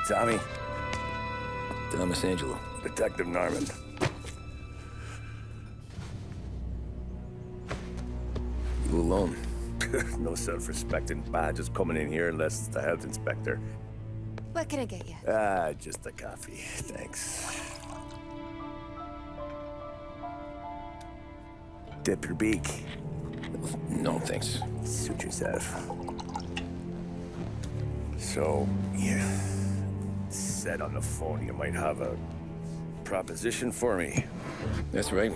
Tommy. Thomas Angelo. Detective Norman. You alone? No self-respecting badges coming in here unless it's the health inspector. What can I get you? Just a coffee, thanks. Dip your beak. No, thanks. Suit yourself. So, you said on the phone you might have a proposition for me. That's right.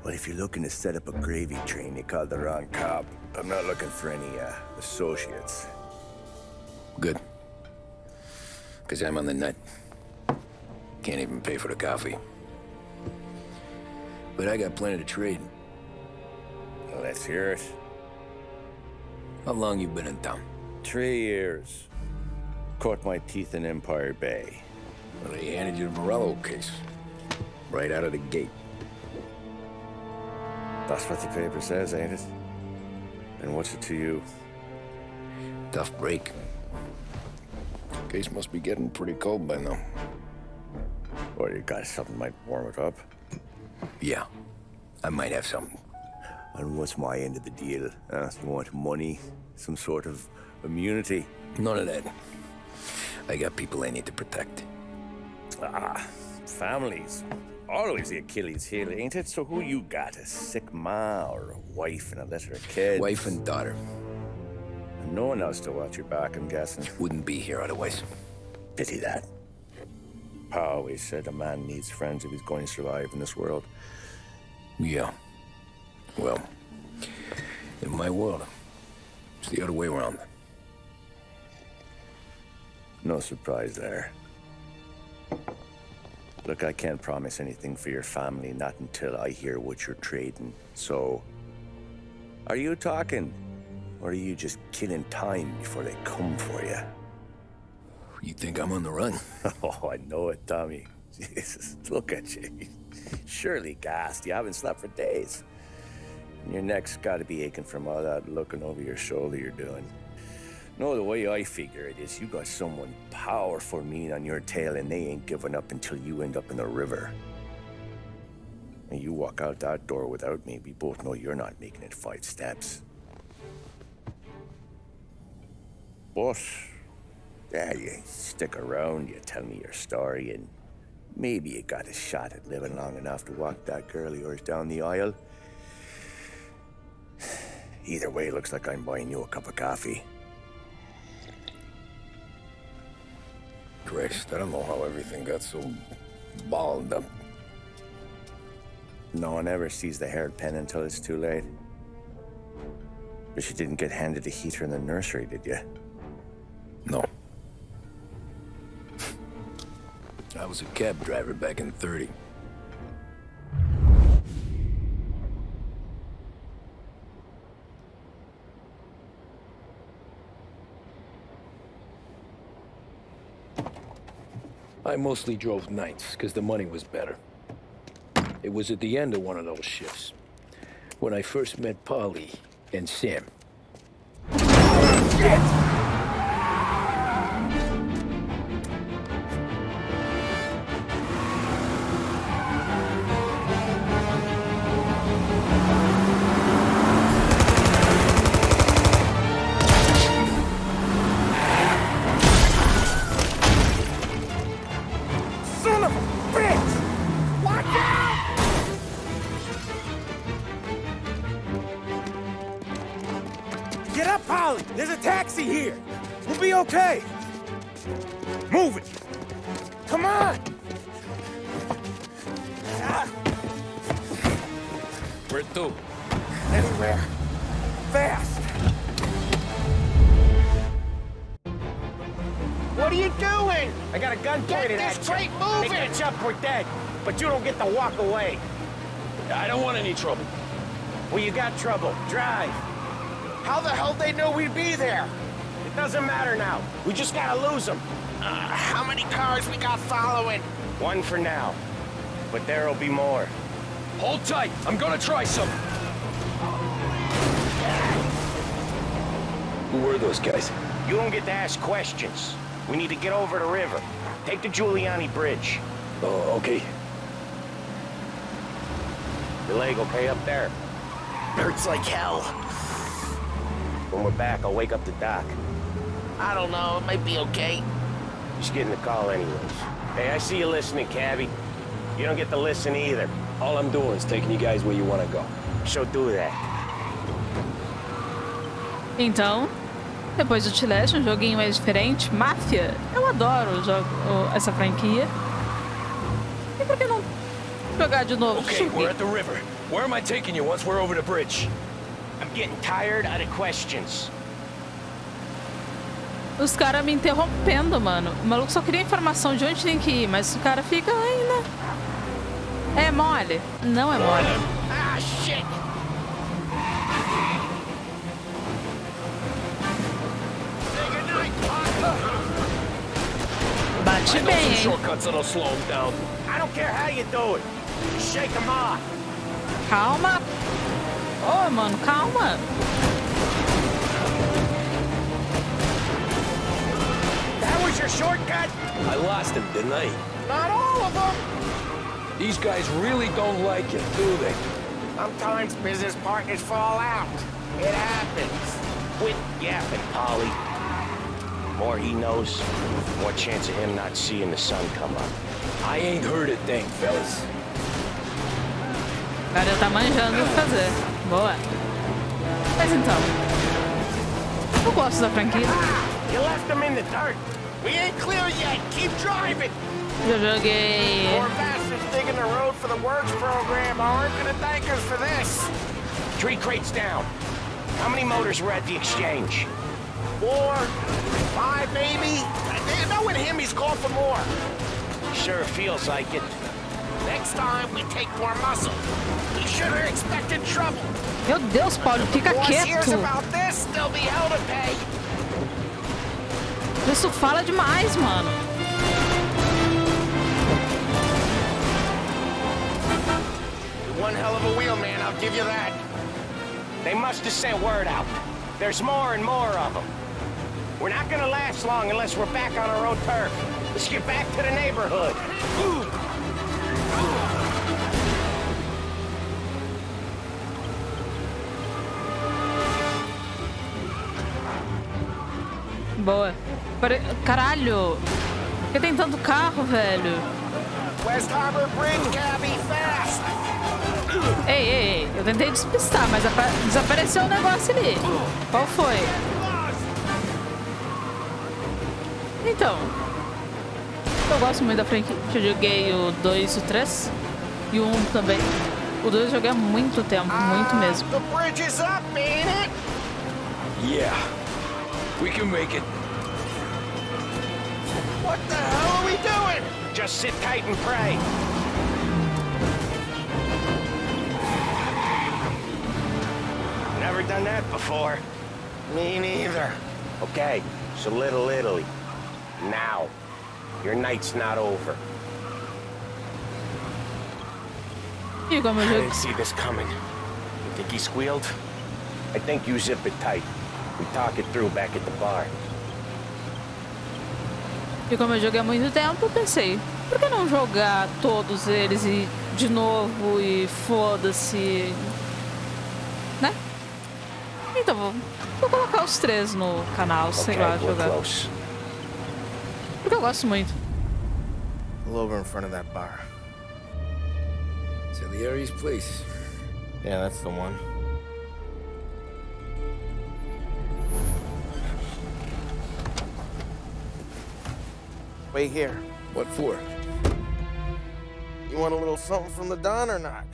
Well, if you're looking to set up a gravy train, you called the wrong cop. I'm not looking for any, associates. Good. Because I'm on the nut. Can't even pay for the coffee. But I got plenty to trade. Well, let's hear it. How long you been in town? 3 years. Caught my teeth in Empire Bay. Well, they handed you the Morello case. Right out of the gate. That's what the paper says, ain't it? And what's it to you? Tough break. Case must be getting pretty cold by now. Or you got something might warm it up? Yeah, I might have something. And what's my end of the deal? You want money? Some sort of immunity? None of that. I got people I need to protect. Families. Always the Achilles heel, ain't it? So who you got? A sick ma or a wife and a litter of kids? Wife and daughter. And no one else to watch your back, I'm guessing. Wouldn't be here otherwise. Pity that. Pa always said a man needs friends if he's going to survive in this world. Yeah. Well, in my world, it's the other way around. No surprise there. Look, I can't promise anything for your family, not until I hear what you're trading. So, are you talking? Or are you just killing time before they come for you? You think I'm on the run? Oh, I know it, Tommy. Jesus, look at you. Surely gassed. You haven't slept for days. And your neck's got to be aching from all that looking over your shoulder you're doing. No, the way I figure it is you got someone powerful mean on your tail and they ain't giving up until you end up in the river. And you walk out that door without me, we both know you're not making it 5 steps. But, yeah, you stick around, you tell me your story, and maybe you got a shot at living long enough to walk that girl of yours down the aisle. Either way, looks like I'm buying you a cup of coffee. Christ, I don't know how everything got so balled up. No one ever sees the haired pen until it's too late. But you didn't get handed a heater in the nursery, did you? No. I was a cab driver back in '30. I mostly drove nights, because the money was better. It was at the end of one of those shifts, when I first met Polly and Sam. Shit! Son of a bitch! Watch out! Get up, Polly! There's a taxi here! We'll be okay! Move it! Come on! Ah, Where to? anywhere! Fast! What are you doing? I got a gun pointed at you. Get this crate moving! They catch up, we're dead. But you don't get to walk away. I don't want any trouble. Well, you got trouble. Drive. How the hell they know we'd be there? It doesn't matter now. We just gotta lose them. How many cars we got following? One for now. But there'll be more. Hold tight. I'm gonna try some. Who were those guys? You don't get to ask questions. We need to get over the river. Take the Giuliani Bridge. Oh, okay. Your leg okay up there? Hurts like hell. When we're back, I'll wake up the doc. I don't know, it might be okay. Just getting the call anyways. Hey, I see you listening, Cabby. You don't get to listen either. All I'm doing is taking you guys where you want to go. So do that. Então, depois do Outlast, um joguinho mais diferente, Mafia. Eu adoro essa franquia. E por que não jogar de novo? Okay, we're at the river. Where am I taking you once we're over the bridge? I'm getting tired out of questions. Os caras me interrompendo, mano. O maluco só queria informação de onde tem que ir, mas o cara fica ainda. É mole? Não é mole. Ah, shit! Bate bem, hein? Shortcuts that'll slow him down. I don't care how you do it. Just shake them off. Calma. Ô, mano, calma. That was your shortcut? I lost him, didn't I? Not all of them. These guys really don't like it, do they? Sometimes business partners fall out. It happens. Quit yapping, Polly. More he knows, more chance of him not seeing the sun come up. I ain't heard a thing, fellas. O cara tá manjando o que fazer. Boa. Mas então, eu gosto da franquia. You left them in the dirt. We ain't clear yet. Keep driving. Eu joguei. Poor bastards digging the road for the works program aren't gonna thank us for this. 3 crates down. How many motors were at the exchange? 4, 5 maybe. Knowing him, he's called for more. Sure feels like it. Next time we take more muscle. He should have expected trouble. Meu Deus, Paulo, fica Boss hears quieto. about this, there'll be hell to pay. Isso fala demais, mano. One hell of a wheel, man, I'll give you that. They must have sent word out. There's more and more of them. We're not gonna last long unless we're back on our own turf. Let's get back to the neighborhood. Boa. Caralho. Por que tem tanto carro, velho? West Harbor Bridge, Cabby, fast! Ei. Eu tentei despistar, mas desapareceu o negócio ali. Qual foi? Então. Eu gosto muito da franquia. Eu joguei o 2 e o 3. E o 1 também. O 2 eu joguei há muito tempo, muito mesmo. The bridge is up, ain't it? Yeah. We can make it. What the hell are we doing? Just sit tight and pray. Never done that before. Me neither. Okay, so Little Italy. Now. Your night's not over. E como eu I joguei. didn't see this coming. You think he squealed? I think you zip it tight. We talk it through back at the bar. E como eu joguei há muito tempo, eu pensei, por que não jogar todos eles e de novo e foda-se, né? Então vou colocar os 3 no canal, sei lá, we're jogar. close. Porque eu gosto muito. Pull over in front of that bar. Salieri's place. Yeah, that's the one. Wait here. What for? You want a little something from the Don or not?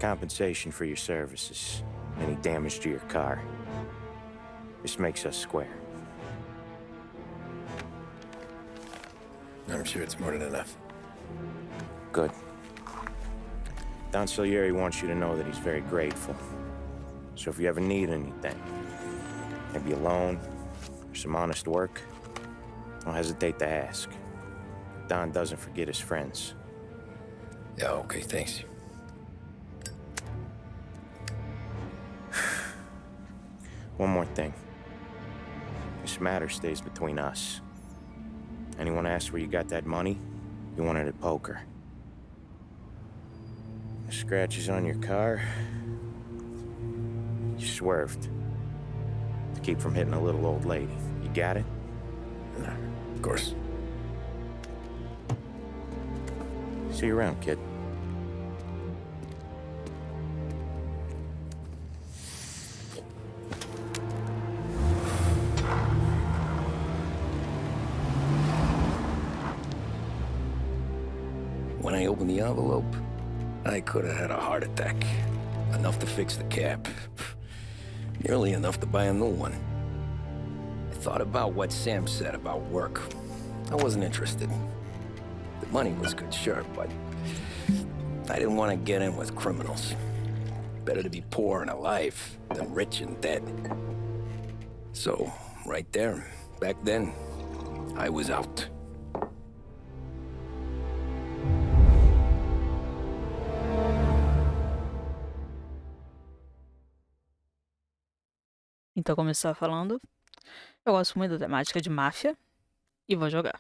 compensation for your services. Any damage to your car. This makes us square. I'm sure it's more than enough. Good. Don Salieri wants you to know that he's very grateful. So if you ever need anything, maybe a loan or some honest work, don't hesitate to ask. Don doesn't forget his friends. Yeah, okay, thanks. One more thing. This matter stays between us. Anyone asks where you got that money, you won it at poker. The scratches on your car, you swerved to keep from hitting a little old lady. You got it? Of course. See you around, kid. When I opened the envelope, I could have had a heart attack. Enough to fix the cap. Nearly enough to buy a new one. I thought about what Sam said about work. I wasn't interested. The money was good, sure, but I didn't want to get in with criminals. Better to be poor and alive than rich and dead. So, right there, back then, I was out. Então, como eu estava falando, eu gosto muito da temática de máfia e vou jogar.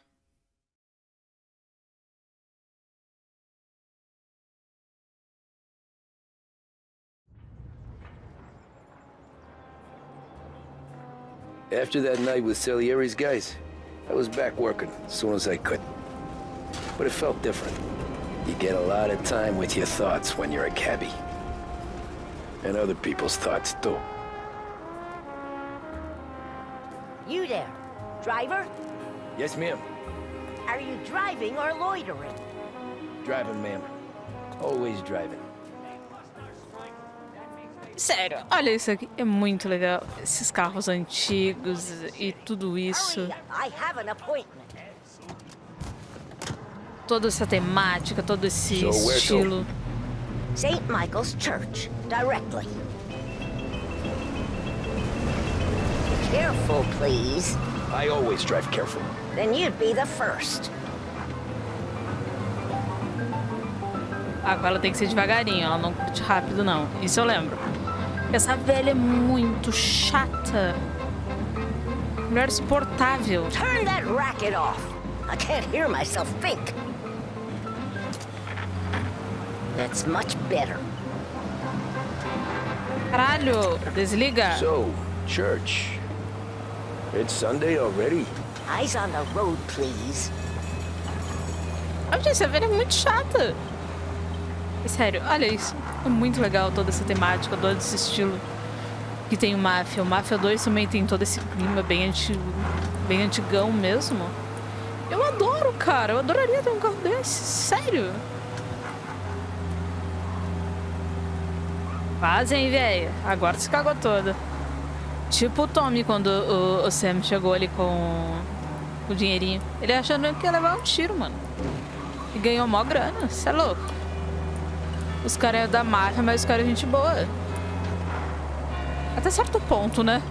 After that night with Salieri's guys, I was back working as soon as I could. But it felt different. You get a lot of time with your thoughts when you're a cabbie. And other people's thoughts, too. You there, driver? Yes, ma'am. Are you driving or loitering? Driving, ma'am. Always driving. Sério, olha isso aqui, é muito legal. Esses carros antigos e tudo isso. Hurry, I have an appointment. Toda essa temática, todo esse So where to? estilo. St. Michael's Church, directly. Careful, please. I always drive careful. Then you'd be the first. Agora ela tem que ser devagarinho, ela não curte rápido não. Isso eu lembro. Essa velha é muito chata. Mulher insuportável. Turn that racket off. I can't hear myself think. That's much better. Caralho, desliga. So, church. It's Sunday already? Eyes on the road, please. Gente, essa velha é muito chata. É sério, olha isso. É muito legal toda essa temática, todo esse estilo que tem o Máfia. O Máfia 2 também tem todo esse clima bem antigo, bem antigão mesmo. Eu adoro, cara. Eu adoraria ter um carro desse. Sério. Fazem, velho. Agora se cagou toda. Tipo o Tommy quando o Sam chegou ali com o dinheirinho. Ele achando que ia levar um tiro, mano. E ganhou mó grana. Cê é louco. Os caras é da máfia, mas os caras é gente boa. Até certo ponto, né?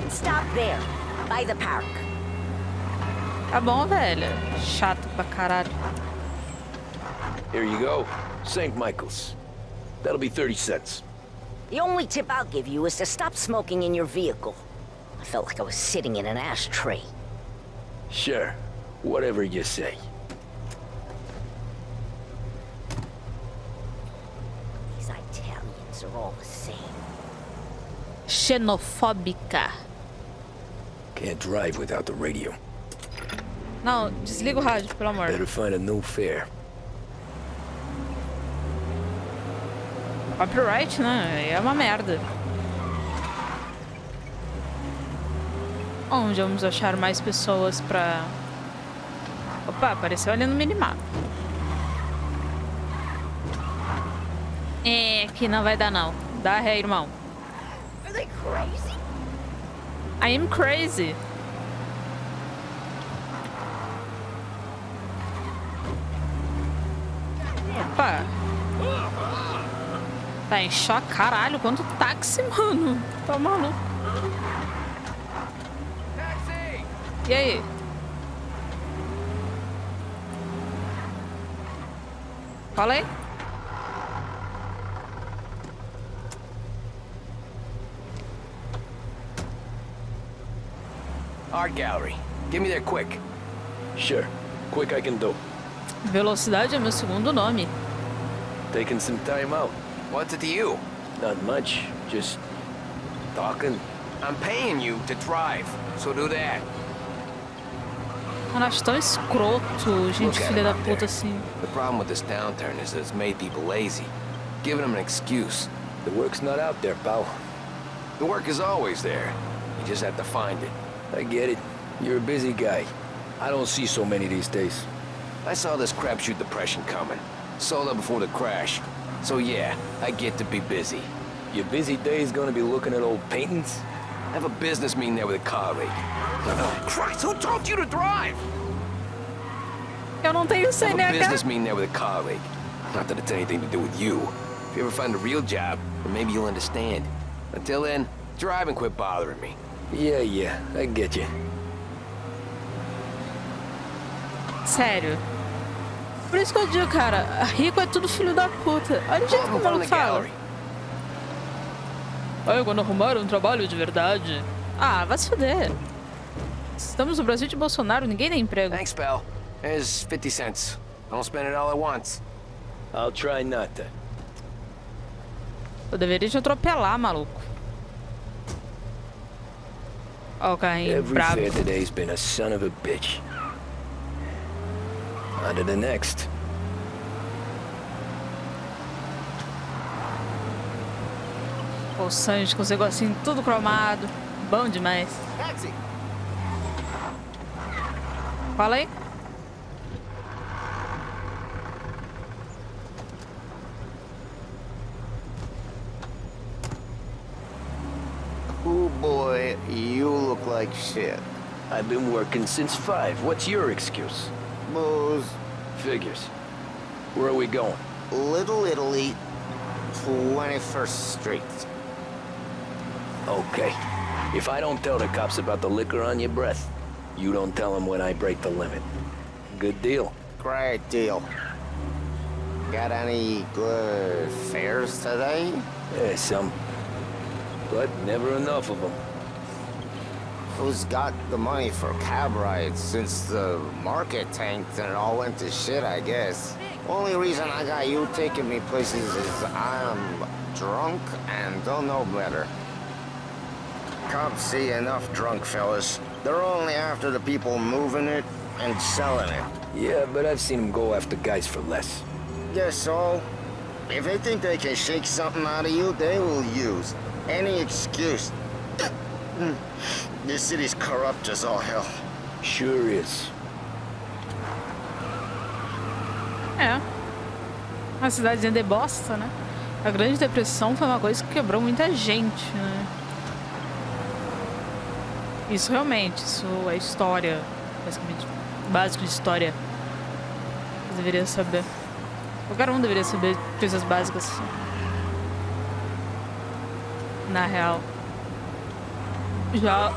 Stop there, by the park. Tá bom, velho. Chato pra caralho. Here you go. St. Michael's. That'll be 30 cents. The only tip I'll give you is to stop smoking in your vehicle. I felt like I was sitting in an ashtray. Sure. Whatever you say. These Italians are all the same. Xenofóbica. Can't drive without the radio. Não, desliga o rádio, pelo amor. Better find a new fare. Copyright, né? É uma merda. Onde vamos achar mais pessoas pra... Opa, apareceu ali no minimapa. É, que não vai dar não. Dá ré, irmão. Are they crazy? I am crazy. Opa. Tá em choque. Caralho, quanto táxi, mano. Tá maluco. E aí? Fala aí. Art gallery. Get me there quick. Sure. Quick I can do. Velocidade é meu segundo nome. Taking some time out. What's it to you? Not much. Just talking. I'm paying you to drive, so do that. Mano, acho tão escroto, gente, Look at filha him da out puta, there. assim. The problem with this downturn is that it's made people lazy, giving them an excuse. The work's not out there, pal. The work is always there. You just have to find it. I get it. You're a busy guy. I don't see so many these days. I saw this crapshoot depression coming. Sold up before the crash. So yeah, I get to be busy. Your busy day's gonna be looking at old paintings? I have a business meeting there with a colleague. Oh, Christ, who told you to drive? Eu não tenho I have a CNH. business meeting there with a colleague. Not that it's anything to do with you. If you ever find a real job, then maybe you'll understand. Until then, drive and quit bothering me. Yeah, I get you. Sério. Por isso que eu digo, cara, rico é tudo filho da puta. Olha o jeito que o maluco fala. Olha, quando arrumaram um trabalho de verdade. Ah, vai se fuder. Estamos no Brasil de Bolsonaro, ninguém tem emprego. Thanks, pal. There's 50 cents. Don't spend it all at once. I'll try not to. Eu deveria te atropelar, maluco. Ó, o carrinho Every brabo. fair today's been a son of a bitch. On to the next. Pô, o Sanji com os negocinhos tudo cromado. Bom demais. Taxi! Fala aí. Oh boy, you look like shit. I've been working since 5. What's your excuse? Booze, Figures. Where are we going? Little Italy, 21st Street. Okay. If I don't tell the cops about the liquor on your breath, you don't tell them when I break the limit. Good deal. Great deal. Got any good fares today? Yeah, some. But never enough of them. Who's got the money for cab rides since the market tanked and it all went to shit, I guess? Only reason I got you taking me places is I'm drunk and don't know better. Cops see enough drunk fellas. They're only after the people moving it and selling it. Yeah, but I've seen them go after guys for less. Guess so. If they think they can shake something out of you, they will use any excuse. This city's corrupt as all hell. Sure is. É. Uma cidadezinha de bosta, né? A Grande Depressão foi uma coisa que quebrou muita gente, né? Isso realmente, isso é história, basicamente, básico de história. Você deveria saber. Qualquer um deveria saber coisas básicas. Na real.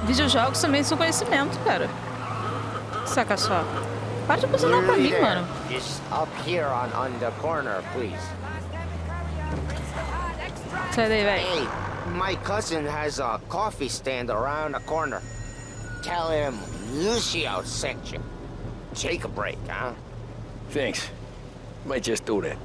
Videojogos também são conhecimento, cara. Saca só. Para de buzinar pra mim, mano. Just up here on the corner, please. Sai daí, véi. Hey, my cousin has a coffee stand around the corner. Tell him Lucio sent you. Take a break, huh? Thanks. Might just do that.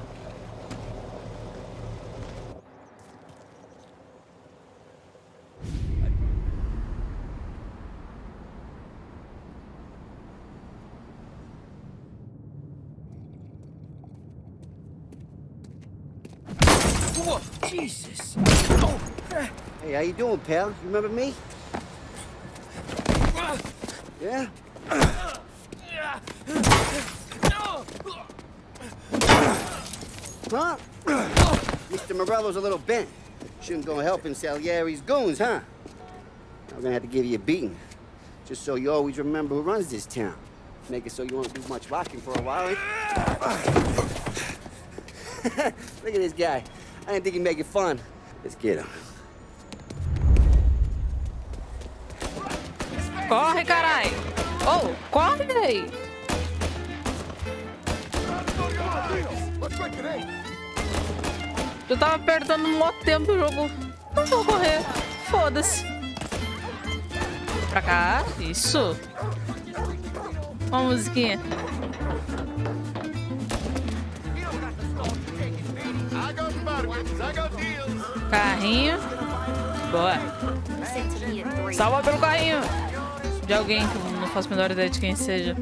Whoa, Jesus. Hey, how you doing, pal? You remember me? Yeah? Huh? Mr. Morello's a little bent. Shouldn't go helping Salieri's goons, huh? I'm gonna have to give you a beating. Just so you always remember who runs this town. Make it so you won't do much rocking for a while. Look at this guy. I didn't think he'd make it fun. Let's get him. Corre, carai! Oh, corre, véi! Eu tava apertando um mó tempo o jogo. Não vou correr. Foda-se. Pra cá. Isso. Uma musiquinha. Carrinho. Boa. Salva pelo carrinho. De alguém que eu não faço a menor ideia de quem seja.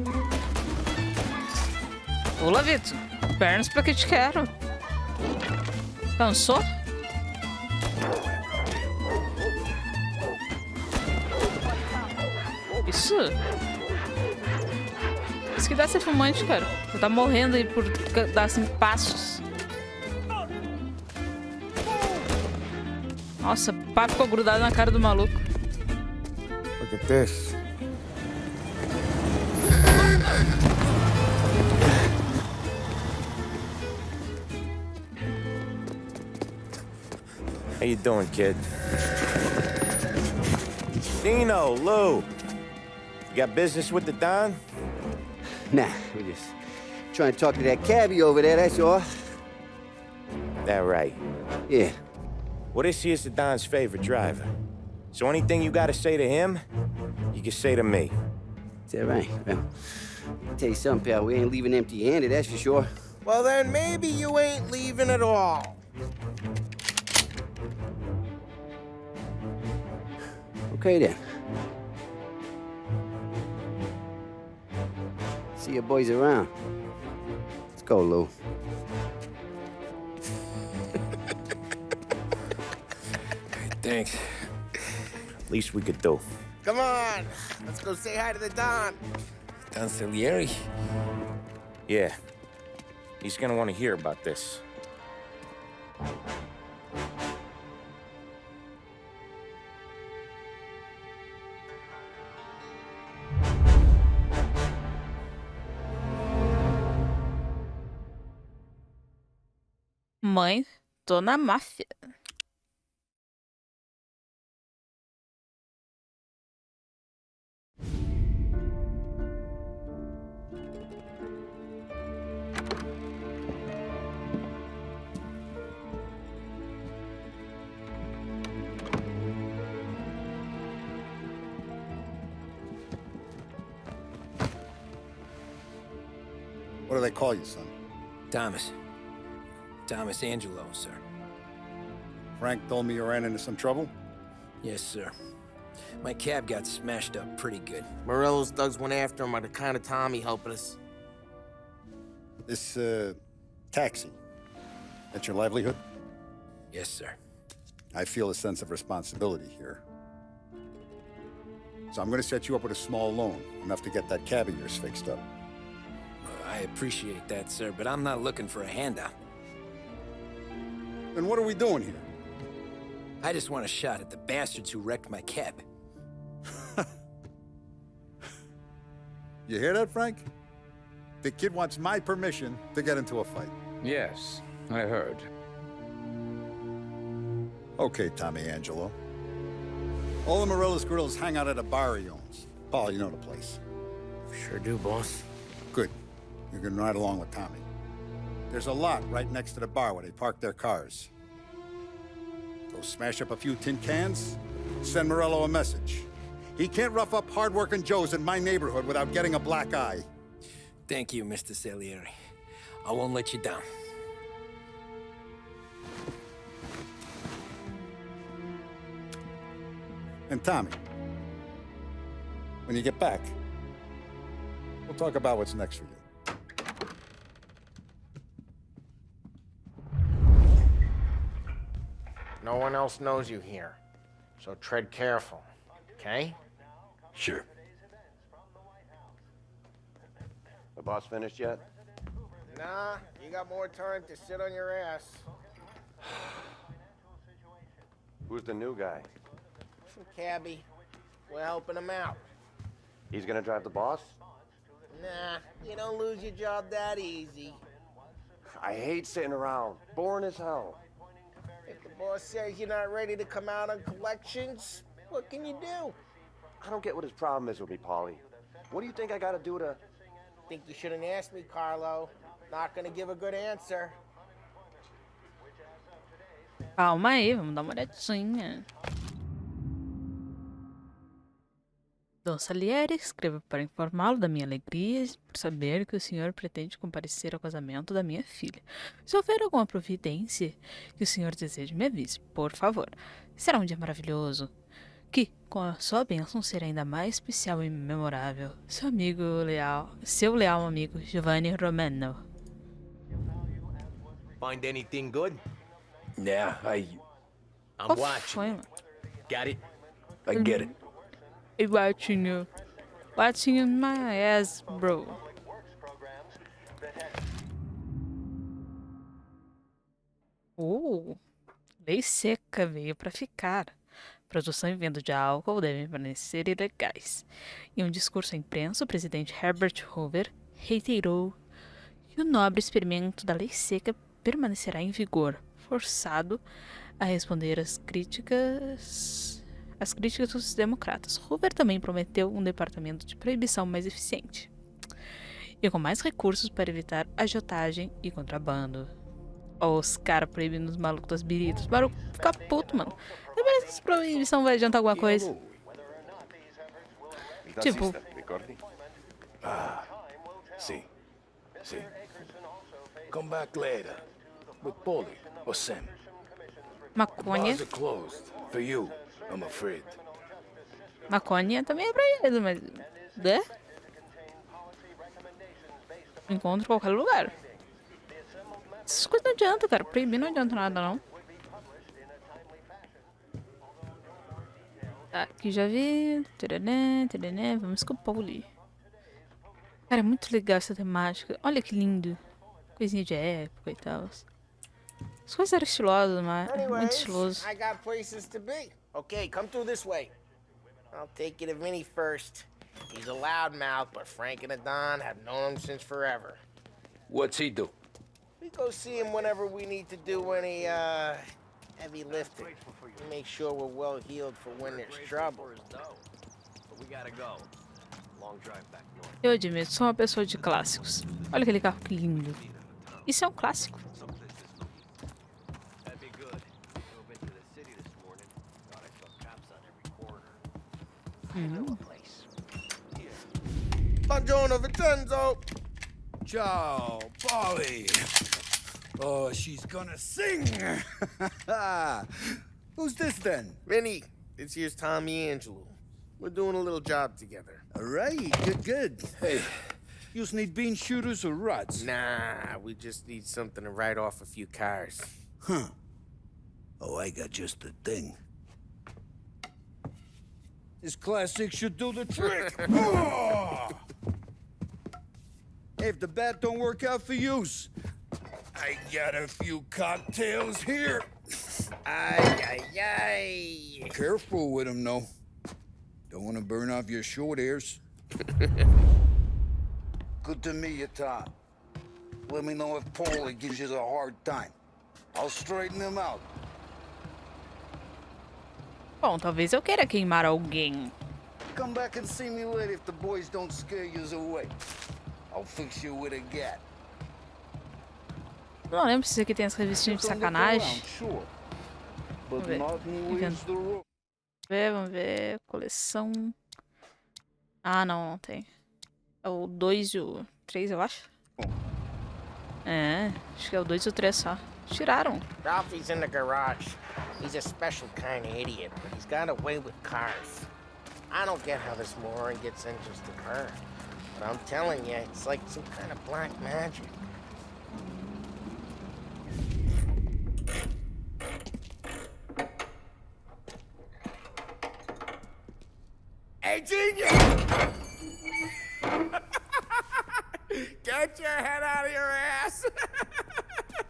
Olá, Vitor. Pernas pra que te quero. Cansou? Isso. Isso que dá ser fumante, cara. Você tá morrendo aí por dar 5 passos. Nossa, o pá ficou grudado na cara do maluco. Look at this. How you doing, kid? Dino, Lou. You got business with the Don? Nah, we're just trying to talk to that cabbie over there, that's all. That right. Yeah. Well, this here's the Don's favorite driver. So anything you gotta say to him, you can say to me. Is that right? Well, I'll tell you something, pal. We ain't leaving empty-handed, that's for sure. Well, then maybe you ain't leaving at all. Okay, then. See your boys around. Let's go, Lou. Thanks. Least we could do. Come on, let's go say hi to the Don. Don Salieri? Yeah. He's gonna want to hear about this. Mãe, tô na máfia. What do they call you, son? Thomas. Thomas Angelo, sir. Frank told me you ran into some trouble? Yes, sir. My cab got smashed up pretty good. Morello's thugs went after him on account of Tommy helping us. This, taxi. That's your livelihood? Yes, sir. I feel a sense of responsibility here. So I'm gonna set you up with a small loan, enough to get that cab of yours fixed up. I appreciate that, sir, but I'm not looking for a handout. Then what are we doing here? I just want a shot at the bastards who wrecked my cab. You hear that, Frank? The kid wants my permission to get into a fight. Yes, I heard. Okay, Tommy Angelo. All the Morello's girls hang out at a bar he owns. Paul, you know the place. Sure do, boss. Good. You can ride along with Tommy. There's a lot right next to the bar where they park their cars. Go smash up a few tin cans, send Morello a message. He can't rough up hard-working Joes in my neighborhood without getting a black eye. Thank you, Mr. Salieri. I won't let you down. And Tommy, when you get back, we'll talk about what's next for you. No one else knows you here, so tread careful, okay? Sure. The boss finished yet? Nah, you got more time to sit on your ass. Who's the new guy? Some cabbie. We're helping him out. He's gonna drive the boss? Nah, you don't lose your job that easy. I hate sitting around. Boring as hell. If the boss says you're not ready to come out on collections, what can you do? I don't get what his problem is with me, Paulie. What do you think I gotta do to... Think you shouldn't ask me, Carlo. Not gonna give a good answer. Calma aí, vamos dar uma olhadinha. Dom Salieri escreve para informá-lo da minha alegria por saber que o senhor pretende comparecer ao casamento da minha filha. Se houver alguma providência que o senhor deseje, me avise, por favor. Será um dia maravilhoso, que, com a sua bênção, será ainda mais especial e memorável. Seu leal amigo, Giovanni Romano. Find anything good? Yeah, I'm watching. Got it? I get it. Watching you. Watching my ass, bro. Lei seca veio para ficar. Produção e venda de álcool devem permanecer ilegais. Em um discurso à imprensa, o presidente Herbert Hoover reiterou que o nobre experimento da lei seca permanecerá em vigor, forçado a responder às críticas dos democratas. Hoover também prometeu um departamento de proibição mais eficiente e com mais recursos para evitar agiotagem e contrabando. Os caras proibindo os malucos das biritas. O barulho fica puto, mano. Não parece que essa proibição vai adiantar alguma coisa. Tipo... Ah, sim. Come back later. With Polly or Sam. Maconha. Bars are closed. For you, I'm afraid. Maconha também é proibido, mas... né? Encontro em qualquer lugar. Essas coisas não adiantam, cara. Proibir não adianta nada, não. Tá, aqui já vi. Vamos com o Pauli. Cara, é muito legal essa temática. Olha que lindo. Coisinha de época e tal. As coisas eram estilosas, mas é muito estiloso. I got places to be. Okay, come through this way. I'll take you to Vinny first. He's a loudmouth, but Frank and Adon have known him since forever. What's he do? We go see him whenever we need to do any, heavy lifting. We make sure we're well healed for when there's trouble. Eu admito, sou uma pessoa de clássicos. Olha aquele carro que lindo. Isso é um clássico. Buongiorno, Vincenzo! Ciao, Polly. Oh, she's gonna sing. Who's this then? Vinny, this here's Tommy Angelo. We're doing a little job together. All right, good. Hey, you need bean shooters or rods? Nah, we just need something to write off a few cars. Huh. Oh, I got just the thing. This classic should do the trick. Oh! If the bat don't work out for use, I got a few cocktails here. Ay. Careful with them, though. Don't want to burn off your short hairs. Good to meet you, Tom. Let me know if Paulie gives you a hard time. I'll straighten him out. Bom, talvez eu queira queimar alguém. Come back and see me later if the boys don't scare you away. I'll fix you with a gat. Não lembro se isso aqui tem as revistinhas de sacanagem. Vamos ver. Vamos ver. Coleção. Ah, não tem. É o 2 e o 3, eu acho. É, acho que é o 2 e o 3 só. Tiraram. Ralphie's in the garage. He's a special kind of idiot, but he's got a way with cars. I don't get how this moron gets in just a car. But I'm telling you, it's like some kind of black magic. Hey, genius! Get your head out of your ass!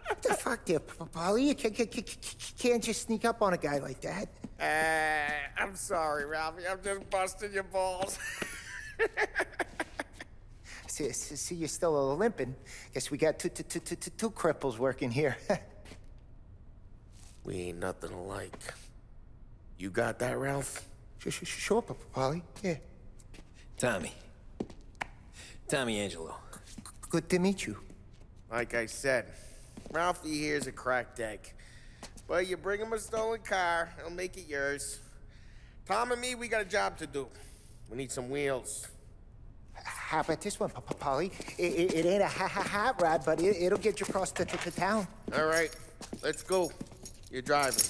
What the fuck there, Polly. You can't just sneak up on a guy like that. I'm sorry, Ralphie. I'm just busting your balls. See, you're still limping. Guess we got two cripples working here. We ain't nothing alike. You got that, Ralph? Sure, Polly. Yeah. Tommy Angelo. Good to meet you. Like I said, Ralphie here's a cracked egg. But you bring him a stolen car, he'll make it yours. Tom and me, we got a job to do. We need some wheels. How about this one, Polly? It ain't a hot rod, but it'll get you across to town. All right, let's go. You're driving.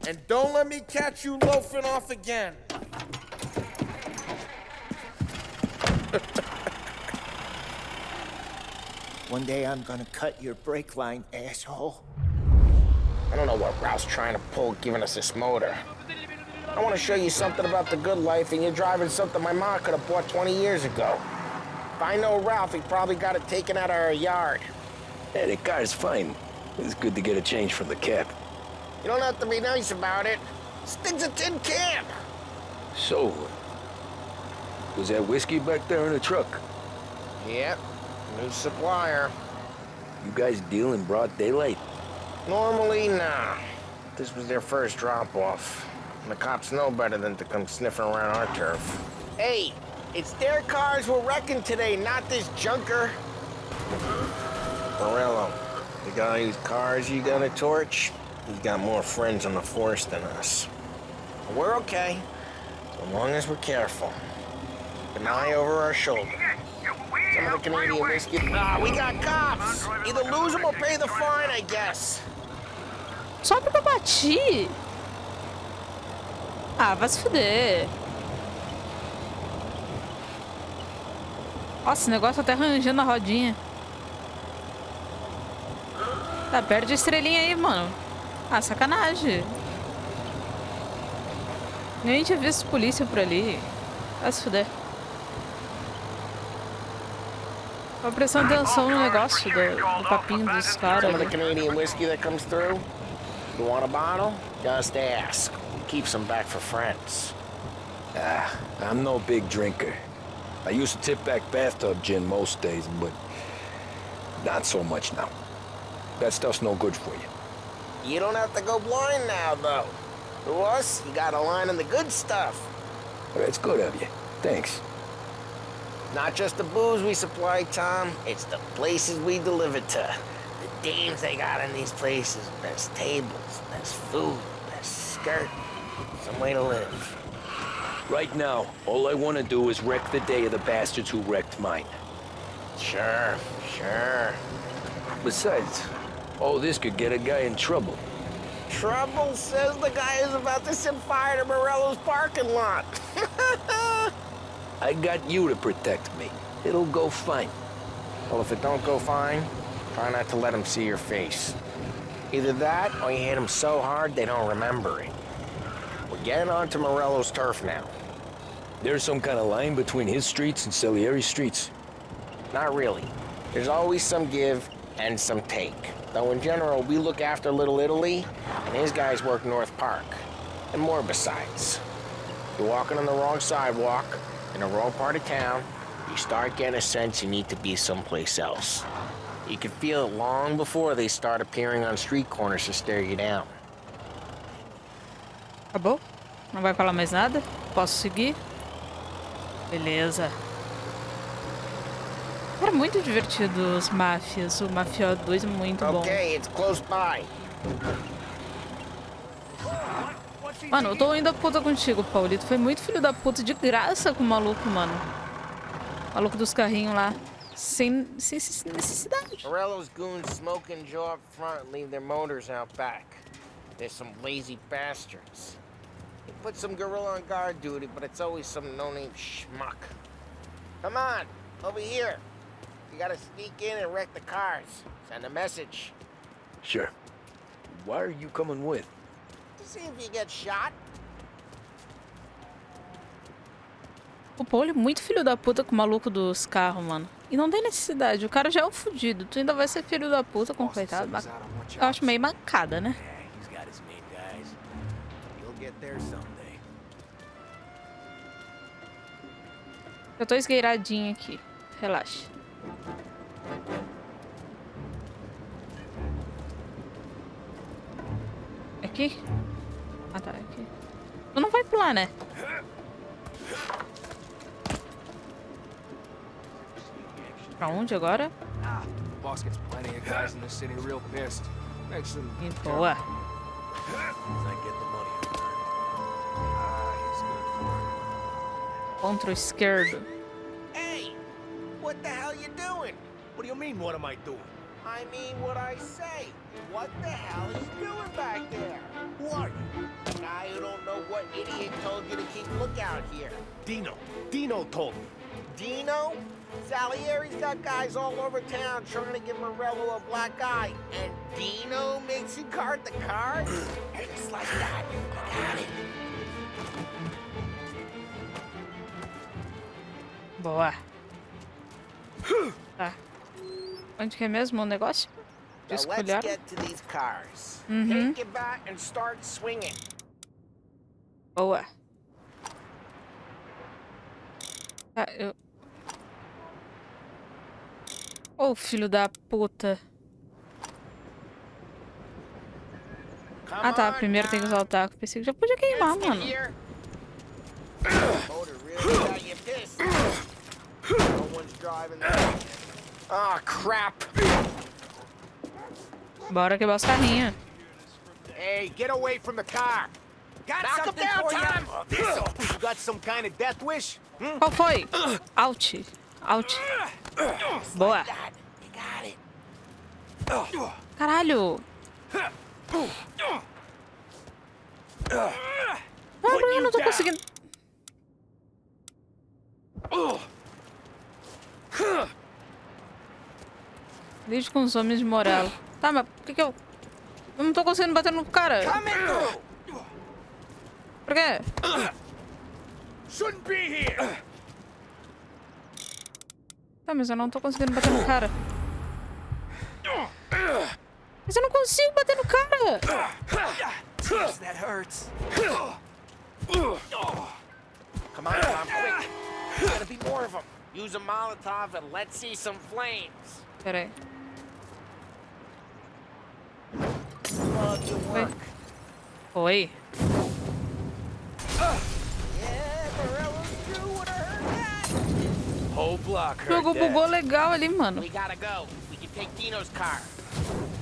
And don't let me catch you loafing off again. One day I'm gonna cut your brake line, asshole. I don't know what Ralph's trying to pull giving us this motor. I want to show you something about the good life, and you're driving something my mom could have bought 20 years ago. If I know Ralph, he probably got it taken out of our yard. Yeah, the car's fine. It's good to get a change from the cab. You don't have to be nice about it. Stig's a tin can. So, was that whiskey back there in the truck? Yep, new supplier. You guys deal in broad daylight? Normally, nah. This was their first drop-off. And the cops know better than to come sniffing around our turf. Hey, it's their cars we're wrecking today, not this junker. Morello, the guy whose cars you got a torch, he's got more friends on the force than us. But we're okay, so long as we're careful. Keep an eye over our shoulder. Some of the Canadian whiskey... Ah, we got cops! Either lose them or pay the fine, I guess. Só porque eu bati? Ah, vai se fuder. Nossa, esse negócio até arranjando a rodinha. Tá, perde a estrelinha aí, mano. Ah, sacanagem. Nem tinha visto polícia por ali. Vai se fuder. Tô prestando atenção no negócio do papinho dos caras. Some of the Canadian whiskey that comes through. You want a bottle? Just ask. Keeps them back for friends. Ah, I'm no big drinker. I used to tip back bathtub gin most days, but not so much now. That stuff's no good for you. You don't have to go blind now, though. To us, you got a line on the good stuff. That's good of you. Thanks. Not just the booze we supply, Tom. It's the places we deliver to. The dames they got in these places. Best tables, best food, best skirt. Some way to live. Right now, all I want to do is wreck the day of the bastards who wrecked mine. Sure. Besides, all this could get a guy in trouble. Trouble says the guy is about to set fire to Morello's parking lot. I got you to protect me. It'll go fine. Well, if it don't go fine, try not to let them see your face. Either that, or you hit them so hard they don't remember it. We're getting onto Morello's turf now. There's some kind of line between his streets and Salieri's streets. Not really. There's always some give and some take. Though in general, we look after Little Italy, and his guys work North Park. And more besides. You're walking on the wrong sidewalk, in the wrong part of town, you start getting a sense you need to be someplace else. You can feel it long before they start appearing on street corners to stare you down. Acabou? Não vai falar mais nada? Posso seguir? Beleza. Era muito divertido os Máfias. O Mafia 2 é muito bom. Okay, it's close by. Mano, eu tô indo puta contigo, Paulito. Foi muito filho da puta de graça com o maluco, mano. O maluco dos carrinhos lá. Sem necessidade. Morello's goons smoke and jaw up front and leave their motors out back. They're some lazy bastards. They put some gorilla on guard duty, but it's always some no-name schmuck. Come on, over here. You gotta sneak in and wreck the cars. Send a message. Sure. Why are you coming with? To see if you get shot. O Paulo é muito filho da puta com o maluco dos carros, mano. E não tem necessidade. O cara já é um fudido. Tu ainda vai ser filho da puta com coitado. Eu acho meio mancada, né? He's got his main guys. You'll get there someday. Eu tô esgueiradinha aqui. Relaxa. Aqui? Ah, tá. Aqui. Tu não vai pular, né? Pra onde agora? Boss gets plenty of guys in the city real pissed. Makes them. E boa. As I get the money, He's good for it. Contra o esquerdo. Hey, what the hell you doing? What do you mean, what am I doing? I mean what I say. What the hell is he doing back there? Who are you? A guy who don't know what idiot told you to keep lookout here. Dino. Dino told me. Dino? Salieri's got guys all over town trying to give Morello a black eye. And Dino makes you card the cards? Just like that. Got it. Boa. Tá. Onde que é mesmo o negócio? De Now let's escolher. get to these cars. Uhum. Take it back and start swinging. Boa. Tá, eu... Ô, filho da puta. Come Ah, tá. on, Primeiro tem que usar o taco. Pensei que já podia queimar, Let's get mano. here. Motor really got you pissed. No one's driving that. Oh, crap. Bora quebrar os carrinhos. Hey, get away from the car. Got Knock him something down, for Tom! you. This'll. You got some kind of death wish? Qual foi? Out. Out. Boa. That. You got it. Caralho. Não, eu não tô conseguindo. Lide com os homens de Morello. Tá, mas por que eu... Eu não tô conseguindo bater no cara. Coming through. Por quê? Shouldn't be here! Tá, mas eu não tô conseguindo bater no cara. Mas eu não consigo bater no cara. Jeez, that hurts. Come on, Tom, quick. There's gotta be more of them. Use a Molotov and let's see some flames. Pera aí. Love your work. Oi. Yeah, Morello's true when I heard that. Whole block O heard jogo bugou that. legal ali, mano. We gotta go. We can take Dino's car.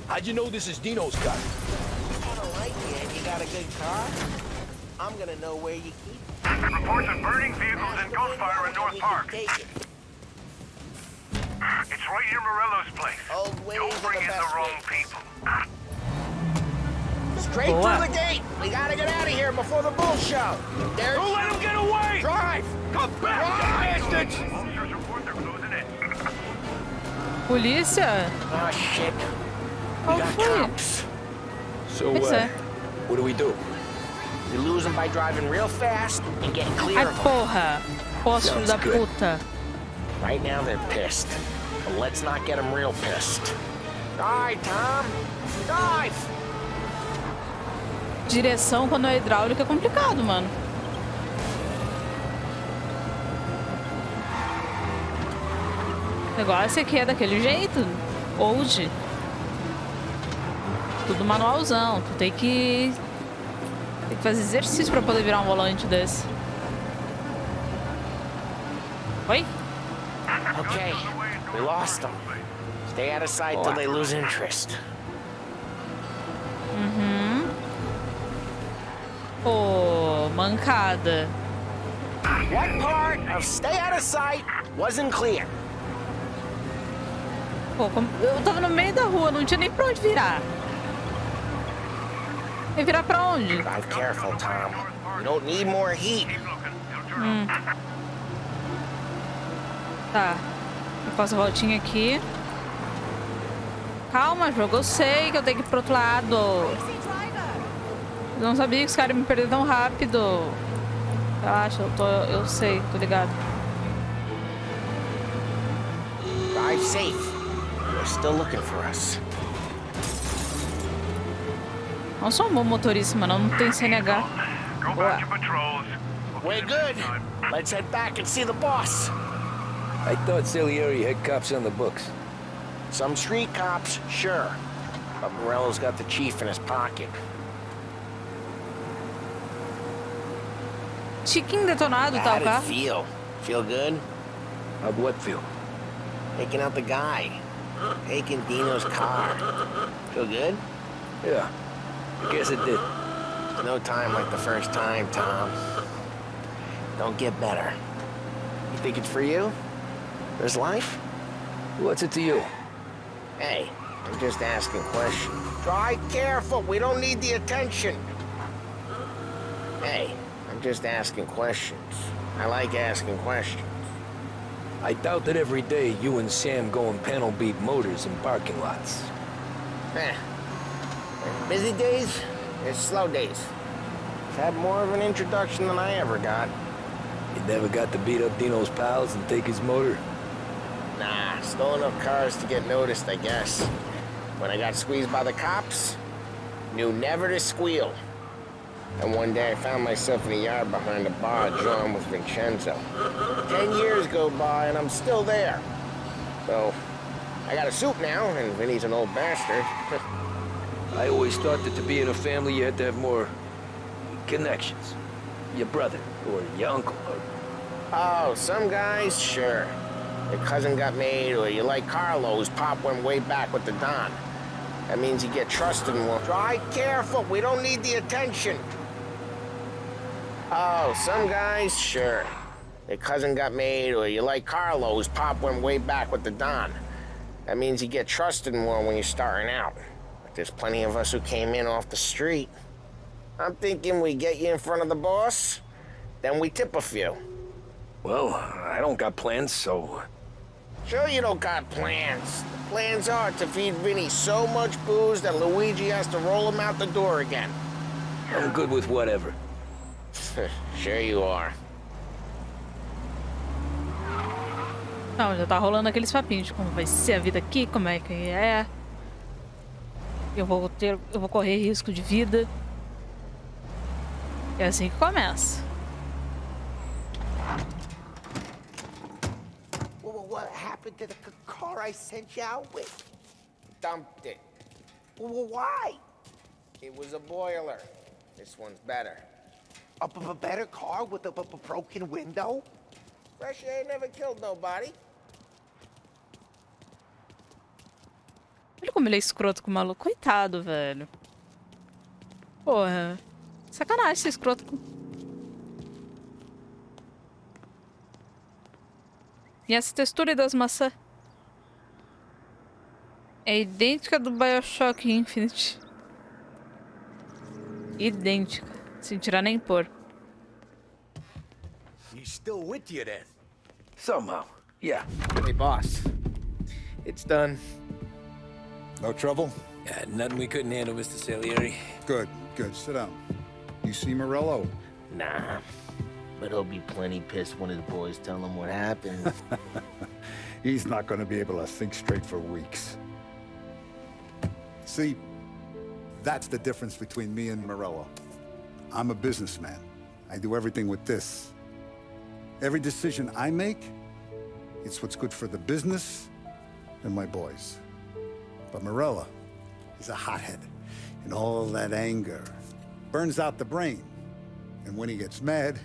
How'd you know this is Dino's car? I don't like you and you got a good car. I'm gonna know where you keep it. Reports of burning vehicles and gunfire in North Park. Take it. It's right near Morello's place. Old ways Don't are bring the in the best wrong ways. people. Straight Boa. through the gate. We gotta get out of here before the bull show. There's... Don't let him get away! Drive! Come back, you bastards! Officers report they're closing in. Polícia? Oh, shit. Qual We got foi? cops. So, Pois é. what do we do? We lose them by driving real fast and getting clear Ai, of them. porra. Posso, filho da Sounds good. puta. Right now they're pissed. But let's not get them real pissed. Drive, Tom. Drive! Direção quando é hidráulica é complicado, mano. O negócio aqui é daquele jeito. Old. Tudo manualzão. Tu tem que fazer exercício pra poder virar um volante desse. Oi? Okay, we lost them. Stay out of sight till they lose interest. Pô, mancada. What part of stay out of sight wasn't clear? Pô, eu tava no meio da rua, não tinha nem pra onde virar. Ia virar pra onde? Drive careful, Tom. You don't need more heat. Tá. Eu faço a voltinha aqui. Calma, jogo. Eu sei que eu tenho que ir pro outro lado. Eu não sabia que os caras me perderam tão rápido. Relaxa, eu sei, tô ligado. Drive safe. They're still looking for us. Não sou um bom motorista, mano. Não tem CNH. Go back to patrols. We're good. Let's head back and see the boss. I thought Salieri had cops on the books. Some street cops, sure. But Morello's got the chief in his pocket. Chiquinho detonado, tá o How'd it carro? feel? Feel good? How'd what feel? Taking out the guy. Taking Dino's car. Feel good? Yeah, I guess it did. No time like the first time, Tom. Don't get better. You think it's for you? This life? What's it to you? Hey, I'm just asking questions. Try careful. We don't need the attention. Hey, I'm just asking questions. I like asking questions. I doubt that every day you and Sam go and panel beat motors in parking lots. There's busy days, there's slow days. I've had more of an introduction than I ever got. You never got to beat up Dino's pals and take his motor? Nah, stole enough cars to get noticed, I guess. When I got squeezed by the cops, knew never to squeal. And one day I found myself in a yard behind a bar drawn with Vincenzo. 10 years go by and I'm still there. So, I got a suit now, and Vinny's an old bastard. I always thought that to be in a family you had to have more connections. Your brother, or your uncle, or... Oh, some guys, sure. Your cousin got made, or you like Carlo's pop went way back with the Don. That means you get trusted and will. Try careful, we don't need the attention. Oh, some guys, sure. Your cousin got made, or you like Carlo's pop went way back with the Don. That means you get trusted more when you're starting out. But there's plenty of us who came in off the street. I'm thinking we get you in front of the boss, then we tip a few. Well, I don't got plans, so... Sure you don't got plans. The plans are to feed Vinny so much booze that Luigi has to roll him out the door again. I'm good with whatever. Sure you are. Não, já tá rolando aqueles papinhos de como vai ser a vida aqui, como é que é. Eu vou correr risco de vida. É assim que começa. What happened to the car I sent you out with? Dumped it. Why? It was a boiler. This one's better. A better car with a broken window? Fresh air never killed nobody. Olha como ele é escroto com o maluco. Coitado, velho. Porra. Sacanagem ser escroto com... E essa textura das maçãs é idêntica do BioShock Infinite. Idêntica. Sem tirar nem pôr. He's still with you then? Somehow, yeah. Hey, boss. It's done. No trouble? Yeah, nothing we couldn't handle, Mr. Salieri. Good, good. Sit down. You see Morello? Nah. But he'll be plenty pissed when his boys tell him what happened. He's not going to be able to think straight for weeks. See, that's the difference between me and Morello. I'm a businessman. I do everything with this. Every decision I make, it's what's good for the business and my boys. But Morello is a hothead, and all that anger burns out the brain. And when he gets mad,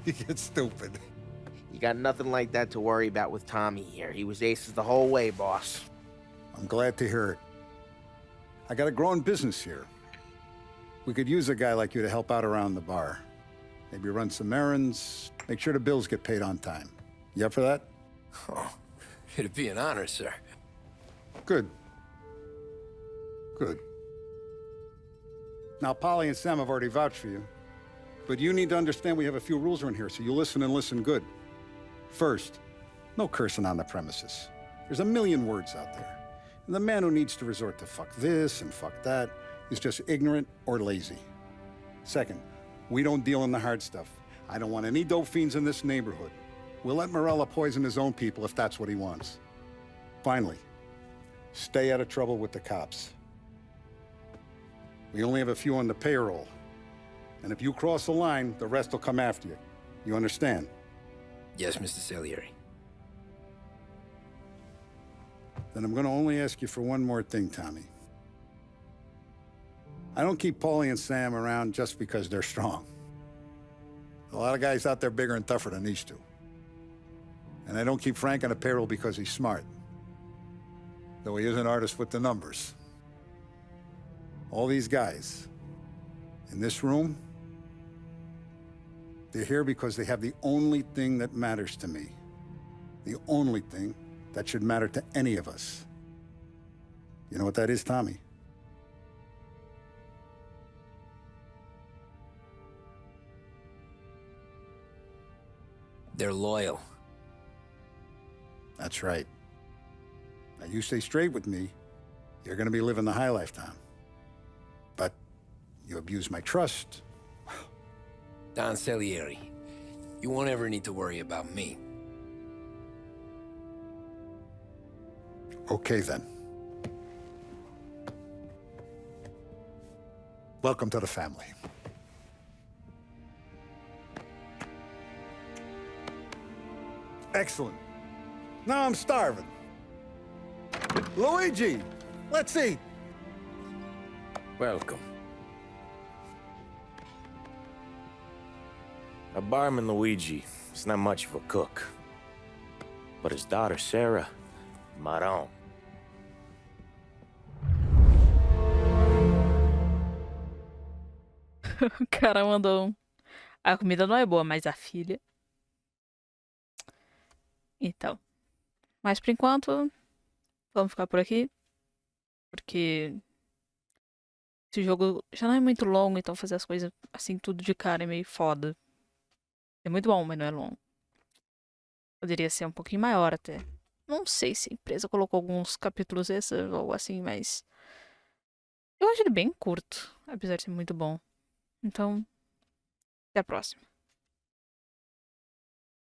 he gets stupid. You got nothing like that to worry about with Tommy here. He was aces the whole way, boss. I'm glad to hear it. I got a growing business here. We could use a guy like you to help out around the bar. Maybe run some errands, make sure the bills get paid on time. You up for that? Oh, it'd be an honor, sir. Good. Good. Now, Polly and Sam have already vouched for you. But you need to understand we have a few rules around here, so you listen and listen good. First, no cursing on the premises. There's a million words out there. And the man who needs to resort to fuck this and fuck that is just ignorant or lazy. Second, we don't deal in the hard stuff. I don't want any dope fiends in this neighborhood. We'll let Morella poison his own people if that's what he wants. Finally, stay out of trouble with the cops. We only have a few on the payroll. And if you cross the line, the rest will come after you. You understand? Yes, Mr. Salieri. Then I'm gonna only ask you for one more thing, Tommy. I don't keep Paulie and Sam around just because they're strong. A lot of guys out there bigger and tougher than these two. And I don't keep Frank on the payroll because he's smart. Though he is an artist with the numbers. All these guys in this room, they're here because they have the only thing that matters to me. The only thing that should matter to any of us. You know what that is, Tommy? They're loyal. That's right. Now you stay straight with me, you're gonna be living the high life, Tom. But you abuse my trust. Don Salieri, you won't ever need to worry about me. Okay, then. Welcome to the family. Excellent. Now I'm starving. Luigi, let's eat. Welcome. Our barman Luigi is not much of a cook. But his daughter Sarah, Maron. O cara mandou. A comida não é boa, mas a filha. Então. Mas por enquanto, vamos ficar por aqui. Porque esse jogo já não é muito longo, então fazer as coisas assim tudo de cara é meio foda. É muito bom, mas não é longo. Poderia ser um pouquinho maior até. Não sei se a empresa colocou alguns capítulos extras ou algo assim, mas eu acho ele bem curto, apesar de ser muito bom. Então, até a próxima.